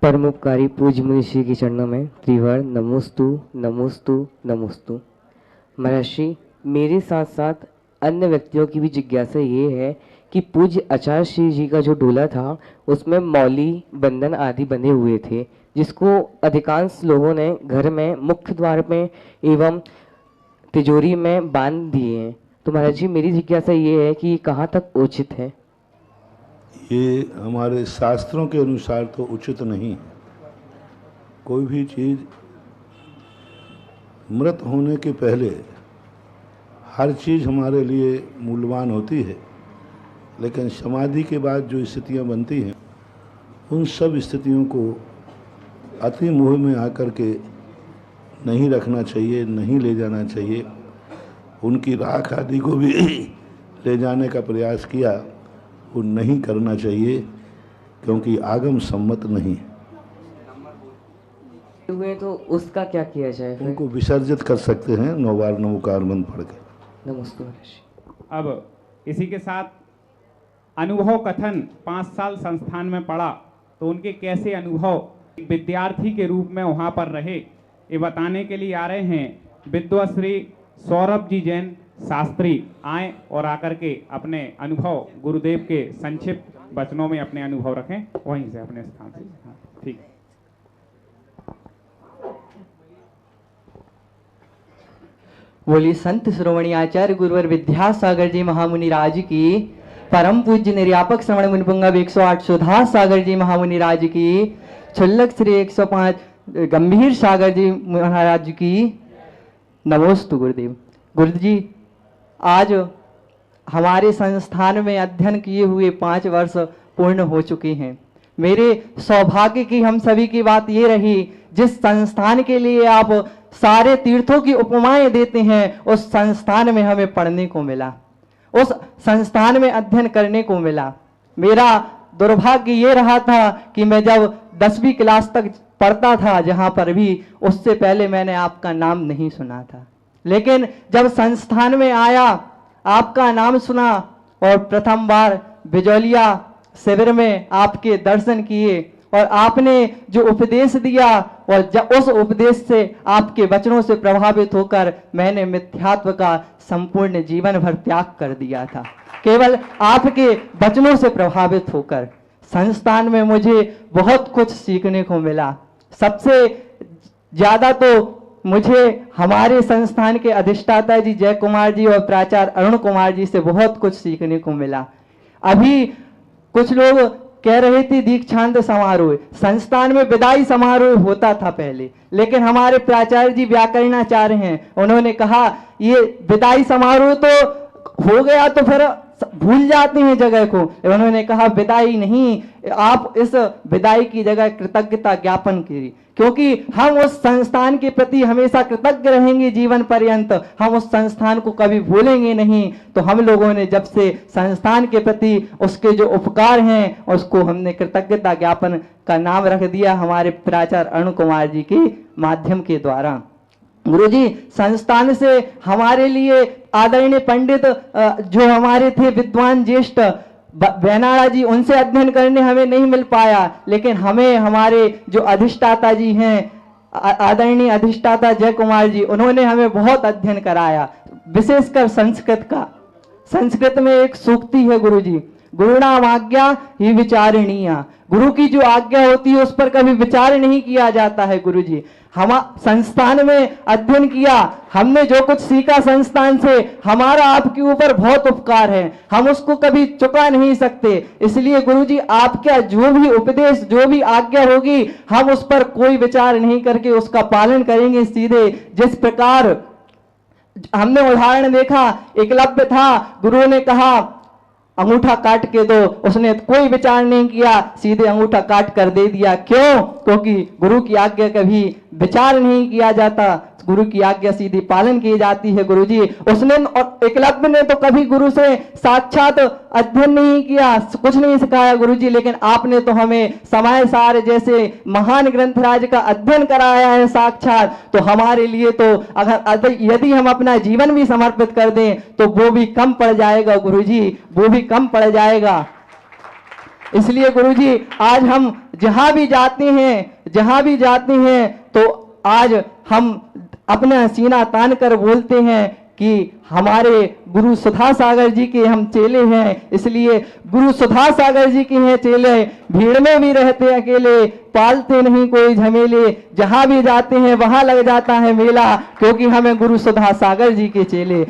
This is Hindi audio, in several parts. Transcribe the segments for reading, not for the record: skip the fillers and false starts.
परमोपकारी पूज्य मुनिषि के चरणों में त्रिवार नमोस्तु नमोस्तु नमोस्तु। महर्षि, मेरे साथ साथ अन्य व्यक्तियों की भी जिज्ञासा ये है कि पूज्य आचार्य श्री जी का जो डोला था उसमें मौली बंधन आदि बंधे हुए थे, जिसको अधिकांश लोगों ने घर में मुख्य द्वार में एवं तिजोरी में बांध दिए हैं। तो महाराज जी, मेरी जिज्ञासा ये है कि कहाँ तक उचित है? ये हमारे शास्त्रों के अनुसार तो उचित नहीं है। कोई भी चीज़ मृत होने के पहले हर चीज़ हमारे लिए मूल्यवान होती है, लेकिन समाधि के बाद जो स्थितियां बनती हैं उन सब स्थितियों को अति मोह में आकर के नहीं रखना चाहिए, नहीं ले जाना चाहिए। उनकी राख आदि को भी ले जाने का प्रयास किया, वो नहीं करना चाहिए, क्योंकि आगम सम्मत नहीं हुए तो उसका क्या किया जाए? उनको विसर्जित कर सकते हैं 9 बार नमोकार मंत्र पढ़ के। नमस्ते महर्षि। अब इसी के साथ अनुभव कथन 5 साल संस्थान में पढ़ा तो उनके कैसे अनुभव विद्यार्थी के रूप में वहाँ पर रहे, ये बताने के लिए आ रहे हैं विद्वाश्री सौरभ जी जैन शास्त्री। आए और आकर के अपने अनुभव गुरुदेव के संक्षिप्त वचनों में अपने अनुभव रखें, वहीं से अपने स्थान से। हाँ, ठीक। बोलिए संत श्रोमणी आचार्य गुरुवर विद्यासागर जी महामुनि राज की, परम पूज्य निर्यापक श्रवण मुनिपुंगव 108 सुधा सागर जी महामुनि राज की, छुल्लक श्री 105 गंभीर सागर जी महाराज की। नमोस्तु गुरुदेव। गुरु जी, आज हमारे संस्थान में अध्ययन किए हुए 5 वर्ष पूर्ण हो चुके हैं। मेरे सौभाग्य की हम सभी की बात ये रही, जिस संस्थान के लिए आप सारे तीर्थों की उपमाएं देते हैं, उस संस्थान में हमें पढ़ने को मिला, उस संस्थान में अध्ययन करने को मिला। मेरा दुर्भाग्य ये रहा था कि मैं जब 10वीं क्लास तक पढ़ता था, जहां पर भी उससे पहले मैंने आपका नाम नहीं सुना था, लेकिन जब संस्थान में आया, आपका नाम सुना और प्रथम बार बिजौलिया शिविर में आपके दर्शन किए और आपने जो उपदेश दिया, और जब उस उपदेश से आपके वचनों से प्रभावित होकर मैंने मिथ्यात्व का संपूर्ण जीवन भर त्याग कर दिया था। केवल आपके वचनों से प्रभावित होकर संस्थान में मुझे बहुत कुछ सीखने को मिला। सबसे ज्यादा तो मुझे हमारे संस्थान के अधिष्ठाता जी जय कुमार जी और प्राचार्य अरुण कुमार जी से बहुत कुछ सीखने को मिला। अभी कुछ लोग कह रहे थे दीक्षांत समारोह, संस्थान में विदाई समारोह होता था पहले, लेकिन हमारे प्राचार्य जी व्याकरणाचार्य हैं, उन्होंने कहा ये विदाई समारोह तो हो गया तो फिर भूल जाते हैं जगह को। उन्होंने कहा विदाई नहीं, आप इस विदाई की जगह कृतज्ञता ज्ञापन कीजिए, क्योंकि हम उस संस्थान के प्रति हमेशा कृतज्ञ रहेंगे जीवन पर्यंत, हम उस संस्थान को कभी भूलेंगे नहीं। तो हम लोगों ने जब से संस्थान के प्रति उसके जो उपकार हैं उसको हमने कृतज्ञता ज्ञापन का नाम रख दिया हमारे प्राचार्य अरुण कुमार जी के माध्यम के द्वारा। गुरुजी, संस्थान से हमारे लिए आदरणीय पंडित जो हमारे थे विद्वान ज्येष्ठ बेनाड़ा जी, उनसे अध्ययन करने हमें नहीं मिल पाया, लेकिन हमें हमारे जो अधिष्ठाता जी हैं आदरणीय अधिष्ठाता जय कुमार जी, उन्होंने हमें बहुत अध्ययन कराया, विशेषकर संस्कृत का। संस्कृत में एक सूक्ति है गुरुजी, गुरुणाम आज्ञा ही विचारणीय। गुरु की जो आज्ञा होती है उस पर कभी विचार नहीं किया जाता है। गुरुजी, हम संस्थान में अध्ययन किया, हमने जो कुछ सीखा संस्थान से, हमारा आपके ऊपर बहुत उपकार है, हम उसको कभी चुका नहीं सकते। इसलिए गुरुजी, आपका जो भी उपदेश, जो भी आज्ञा होगी, हम उस पर कोई विचार नहीं करके उसका पालन करेंगे सीधे। जिस प्रकार हमने उदाहरण देखा, एकलव्य था, गुरु ने कहा अंगूठा काट के दो, उसने कोई विचार नहीं किया, सीधे अंगूठा काट कर दे दिया। क्यों? क्योंकि गुरु की आज्ञा कभी विचार नहीं किया जाता, गुरु की आज्ञा सीधी पालन की जाती है। गुरुजी, उसने और एकलव्य ने तो कभी गुरु से साक्षात अध्ययन नहीं किया, कुछ नहीं सिखाया गुरुजी, लेकिन आपने तो हमें समय सार जैसे महान ग्रंथराज का अध्ययन कराया है साक्षात। तो हमारे लिए तो अगर यदि हम अपना जीवन भी समर्पित कर दें तो वो भी कम पड़ जाएगा गुरुजी, वो भी कम पड़ जाएगा। इसलिए गुरुजी आज हम जहां भी जाते हैं तो आज हम अपना सीना तान कर बोलते हैं कि हमारे गुरु सुधा सागर जी के हम चेले हैं। इसलिए गुरु सुधा सागर जी के हैं चेले, भीड़ में भी रहते अकेले, पालते नहीं कोई झमेले, जहां भी जाते हैं वहां लग जाता है मेला, क्योंकि हमें गुरु सुधा सागर जी के चेले,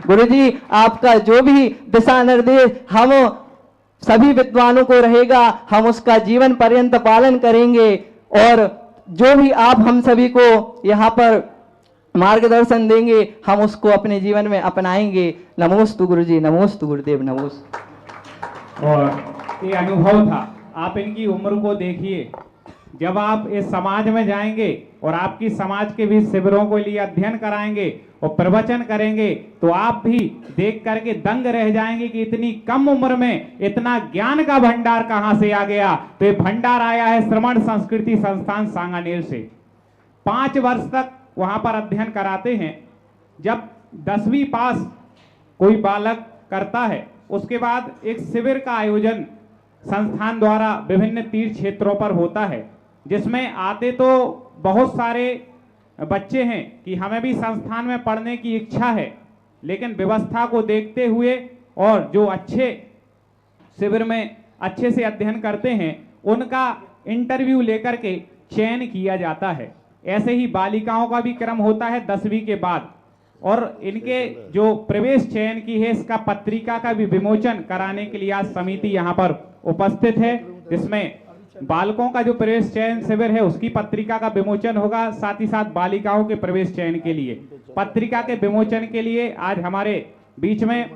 गुरु जी आपका जो भी दिशा निर्देश हम सभी विद्वानों को रहेगा, हम उसका जीवन पर्यंत पालन करेंगे और जो भी आप हम सभी को यहाँ पर मार्गदर्शन देंगे हम उसको अपने जीवन में अपनाएंगे। नमोस्तु गुरुजी, नमोस्तु गुरुदेव, नमोस्तु। और ये अनुभव था, आप इनकी उम्र को देखिए, जब आप इस समाज में जाएंगे और आपकी समाज के भी शिविरों के लिए अध्ययन कराएंगे और प्रवचन करेंगे तो आप भी देख करके दंग रह जाएंगे कि इतनी कम उम्र में इतना ज्ञान का भंडार कहां से आ गया। तो ये भंडार आया है श्रमण संस्कृति संस्थान सांगानेर से। 5 वर्ष तक वहां पर अध्ययन कराते हैं। जब 10वीं पास कोई बालक करता है उसके बाद एक शिविर का आयोजन संस्थान द्वारा विभिन्न तीर्थ क्षेत्रों पर होता है, जिसमें आते तो बहुत सारे बच्चे हैं कि हमें भी संस्थान में पढ़ने की इच्छा है, लेकिन व्यवस्था को देखते हुए और जो अच्छे शिविर में अच्छे से अध्ययन करते हैं उनका इंटरव्यू लेकर के चयन किया जाता है। ऐसे ही बालिकाओं का भी क्रम होता है 10वीं के बाद, और इनके जो प्रवेश चयन की है इसका पत्रिका का भी विमोचन कराने के लिए आज समिति यहाँ पर उपस्थित है, जिसमें बालकों का जो प्रवेश चयन शिविर है उसकी पत्रिका का विमोचन होगा, साथ ही साथ बालिकाओं के प्रवेश चयन के लिए पत्रिका के विमोचन के लिए आज हमारे बीच में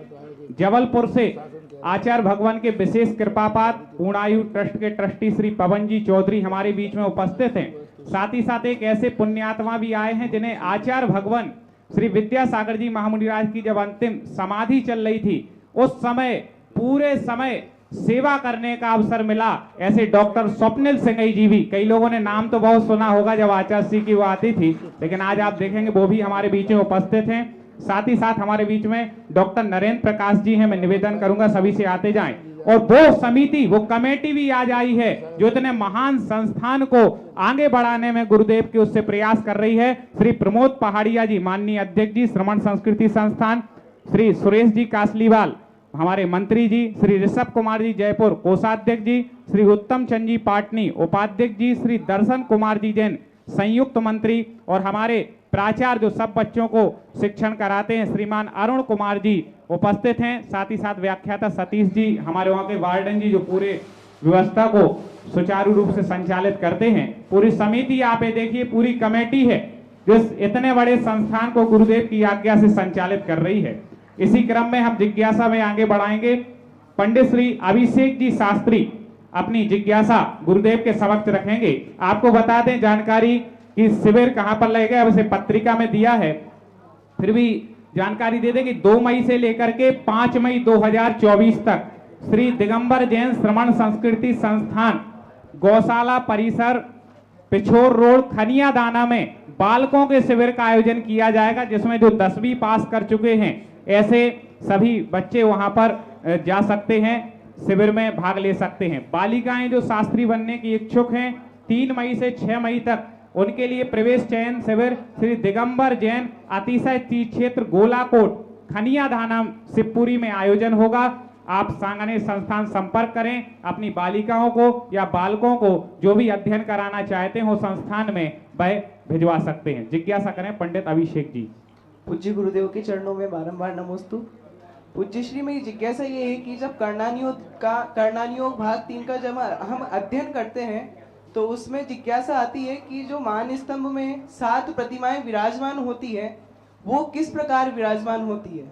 जबलपुर से आचार्य भगवान के विशेष कृपापात पूर्णायु ट्रस्ट के ट्रस्टी श्री पवन जी चौधरी हमारे बीच में उपस्थित हैं। साथ ही साथ एक ऐसे पुण्यात्मा भी आए हैं जिन्हें आचार्य भगवान श्री विद्यासागर जी महामुनि राज की जब अंतिम समाधि चल रही थी उस समय पूरे समय सेवा करने का अवसर मिला। ऐसे डॉक्टर स्वप्निल सिंह जी भी, कई लोगों ने नाम तो बहुत सुना होगा जब आचार्य श्री की वो आती थी, लेकिन आज आप देखेंगे वो भी हमारे बीच में उपस्थित हैं। साथ ही साथ हमारे बीच में डॉक्टर नरेंद्र प्रकाश जी हैं। मैं निवेदन करूंगा सभी से आते जाएं। और वो समिति, वो कमेटी भी आज आई है जो इतने महान संस्थान को आगे बढ़ाने में गुरुदेव के उससे प्रयास कर रही है। श्री प्रमोद पहाड़िया जी माननीय अध्यक्ष जी श्रमण संस्कृति संस्थान, श्री सुरेश जी कासलीवाल हमारे मंत्री जी, श्री ऋषभ कुमार जी जयपुर कोषाध्यक्ष जी, श्री उत्तम चंद जी पाटनी उपाध्यक्ष जी, श्री दर्शन कुमार जी जैन संयुक्त मंत्री, और हमारे प्राचार्य जो सब बच्चों को शिक्षण कराते हैं श्रीमान अरुण कुमार जी उपस्थित हैं। साथ ही साथ व्याख्याता सतीश जी हमारे वहाँ के वार्डन जी जो पूरे व्यवस्था को सुचारू रूप से संचालित करते हैं। पूरी समिति आप ये देखिए, पूरी कमेटी है जो इतने बड़े संस्थान को गुरुदेव की आज्ञा से संचालित कर रही है। इसी क्रम में हम जिज्ञासा में आगे बढ़ाएंगे। पंडित श्री अभिषेक जी शास्त्री अपनी जिज्ञासा गुरुदेव के समक्ष रखेंगे। आपको बता दें जानकारी कि शिविर कहां पर लगेगा, अब इसे पत्रिका में दिया है, फिर भी जानकारी दे दें कि 2 मई से लेकर के 5 मई 2024 तक श्री दिगंबर जैन श्रमण संस्कृति संस्थान गौशाला परिसर पिछोर रोड खनिया दाना में बालकों के शिविर का आयोजन किया जाएगा, जिसमें जो 10वीं पास कर चुके हैं ऐसे सभी बच्चे वहां पर जा सकते हैं, शिविर में भाग ले सकते हैं। बालिकाएं जो शास्त्री बनने की इच्छुक हैं 3 मई से 6 मई तक उनके लिए प्रवेश चयन शिविर श्री दिगंबर जैन अतिशय तीर्थ क्षेत्र गोलाकोट खनिया धानम शिवपुरी में आयोजन होगा। आप सांगानेर संस्थान संपर्क करें, अपनी बालिकाओं को या बालकों को जो भी अध्ययन कराना चाहते हो संस्थान में वह भिजवा सकते हैं। जिज्ञासा करें पंडित अभिषेक जी। पूज्य गुरुदेव के चरणों में बारंबार नमोस्तु। पूज्य श्री मेरी जिज्ञासा ये है कि जब कर्णानियोग भाग 3 का जब हम अध्ययन करते हैं तो उसमें जिज्ञासा आती है कि जो मान स्तंभ में 7 प्रतिमाएं विराजमान होती है वो किस प्रकार विराजमान होती है,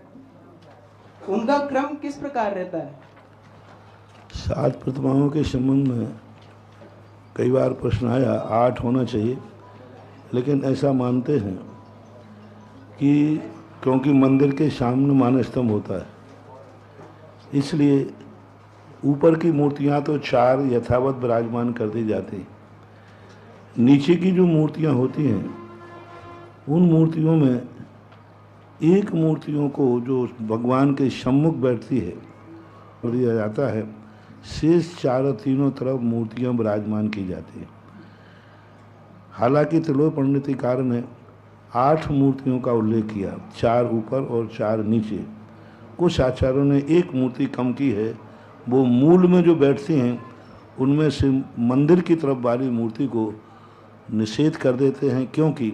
उनका क्रम किस प्रकार रहता है? 7 प्रतिमाओं के संबंध में कई बार प्रश्न आया, 8 होना चाहिए, लेकिन ऐसा मानते हैं कि क्योंकि मंदिर के सामने मान स्तंभ होता है इसलिए ऊपर की मूर्तियां तो 4 यथावत विराजमान कर दी जाती हैं। नीचे की जो मूर्तियां होती हैं उन मूर्तियों में एक मूर्तियों को जो भगवान के सम्मुख बैठती है दिया जाता है, शेष तीनों तरफ मूर्तियां विराजमान की जाती हैं। हालांकि त्रिलोक पंडितकार ने 8 मूर्तियों का उल्लेख किया, 4 ऊपर और 4 नीचे। कुछ आचार्यों ने एक मूर्ति कम की है, वो मूल में जो बैठती हैं उनमें से मंदिर की तरफ वाली मूर्ति को निषेध कर देते हैं, क्योंकि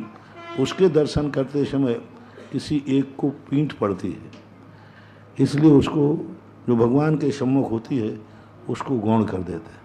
उसके दर्शन करते समय किसी एक को पीठ पड़ती है, इसलिए उसको जो भगवान के सम्मुख होती है उसको गौण कर देते हैं।